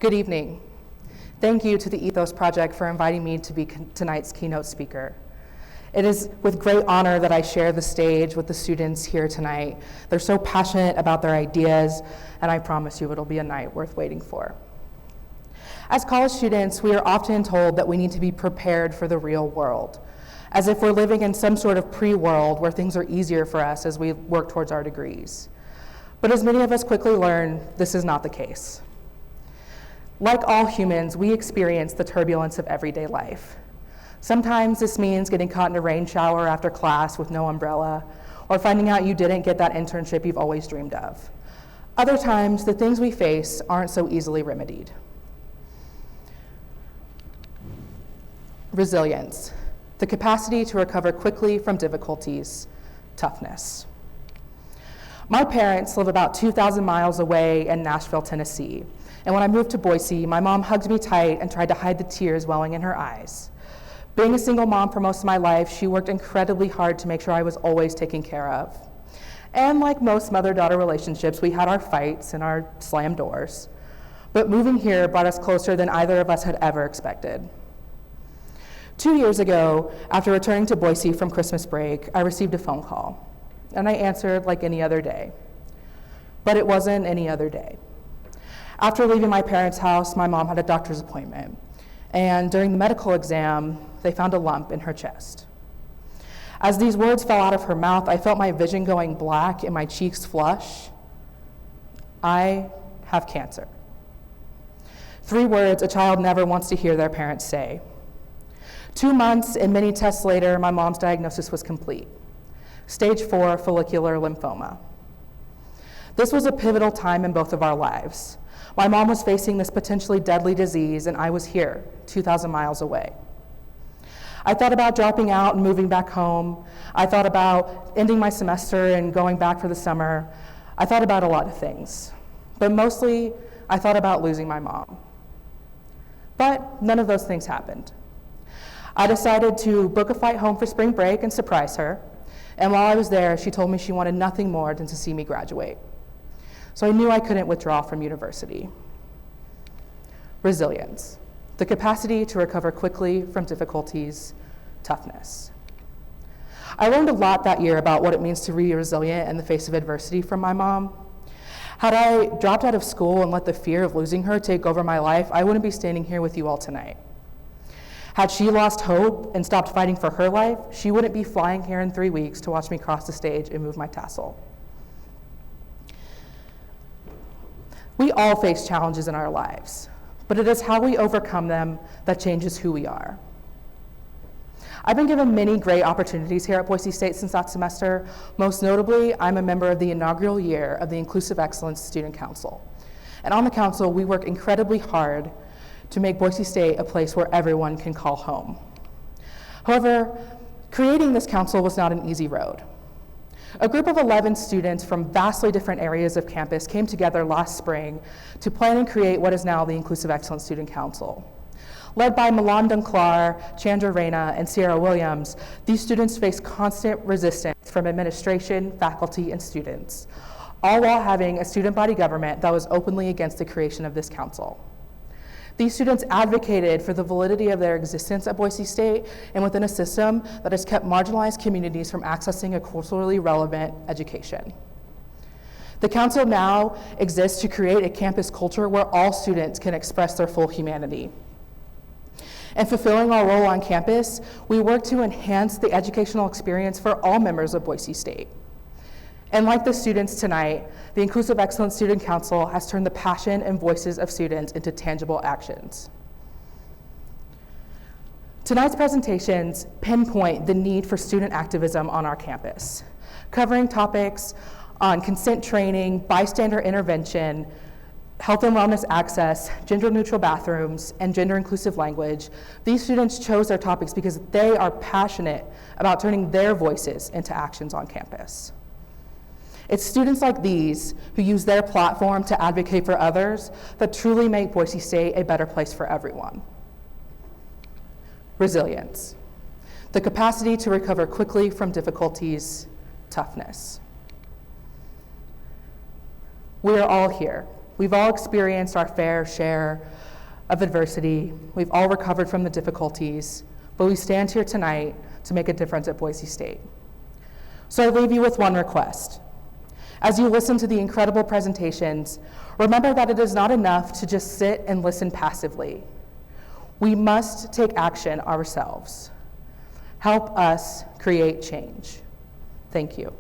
Good evening. Thank you to the Ethos Project for inviting me to be tonight's keynote speaker. It is with great honor that I share the stage with the students here tonight. They're so passionate about their ideas, and I promise you it'll be a night worth waiting for. As college students, we are often told that we need to be prepared for the real world, as if we're living in some sort of pre-world where things are easier for us as we work towards our degrees. But as many of us quickly learn, this is not the case. Like all humans, we experience the turbulence of everyday life. Sometimes this means getting caught in a rain shower after class with no umbrella, or finding out you didn't get that internship you've always dreamed of. Other times, the things we face aren't so easily remedied. Resilience, the capacity to recover quickly from difficulties, toughness. My parents live about 2,000 miles away in Nashville, Tennessee, and when I moved to Boise, my mom hugged me tight and tried to hide the tears welling in her eyes. Being a single mom for most of my life, she worked incredibly hard to make sure I was always taken care of. And like most mother-daughter relationships, we had our fights and our slammed doors. But moving here brought us closer than either of us had ever expected. 2 years ago, after returning to Boise from Christmas break, I received a phone call, and I answered like any other day. But it wasn't any other day. After leaving my parents' house, my mom had a doctor's appointment, and during the medical exam, they found a lump in her chest. As these words fell out of her mouth, I felt my vision going black and my cheeks flush. I have cancer. 3 words a child never wants to hear their parents say. 2 months and many tests later, my mom's diagnosis was complete. Stage 4 follicular lymphoma. This was a pivotal time in both of our lives. My mom was facing this potentially deadly disease, and I was here, 2,000 miles away. I thought about dropping out and moving back home. I thought about ending my semester and going back for the summer. I thought about a lot of things, but mostly I thought about losing my mom. But none of those things happened. I decided to book a flight home for spring break and surprise her, and while I was there, she told me she wanted nothing more than to see me graduate. So I knew I couldn't withdraw from university. Resilience, the capacity to recover quickly from difficulties, toughness. I learned a lot that year about what it means to be resilient in the face of adversity from my mom. Had I dropped out of school and let the fear of losing her take over my life, I wouldn't be standing here with you all tonight. Had she lost hope and stopped fighting for her life, she wouldn't be flying here in 3 weeks to watch me cross the stage and move my tassel. We all face challenges in our lives, but it is how we overcome them that changes who we are. I've been given many great opportunities here at Boise State since that semester. Most notably, I'm a member of the inaugural year of the Inclusive Excellence Student Council. And on the council, we work incredibly hard to make Boise State a place where everyone can call home. However, creating this council was not an easy road. A group of 11 students from vastly different areas of campus came together last spring to plan and create what is now the Inclusive Excellence Student Council. Led by Milan Dunklar, Chandra Reyna, and Sierra Williams, these students face constant resistance from administration, faculty, and students, all while having a student body government that was openly against the creation of this council. These students advocated for the validity of their existence at Boise State and within a system that has kept marginalized communities from accessing a culturally relevant education. The council now exists to create a campus culture where all students can express their full humanity. In fulfilling our role on campus, we work to enhance the educational experience for all members of Boise State. And like the students tonight, the Inclusive Excellence Student Council has turned the passion and voices of students into tangible actions. Tonight's presentations pinpoint the need for student activism on our campus, covering topics on consent training, bystander intervention, health and wellness access, gender-neutral bathrooms, and gender-inclusive language. These students chose their topics because they are passionate about turning their voices into actions on campus. It's students like these who use their platform to advocate for others that truly make Boise State a better place for everyone. Resilience, the capacity to recover quickly from difficulties, toughness. We are all here. We've all experienced our fair share of adversity. We've all recovered from the difficulties, but we stand here tonight to make a difference at Boise State. So I leave you with one request. As you listen to the incredible presentations, remember that it is not enough to just sit and listen passively. We must take action ourselves. Help us create change. Thank you.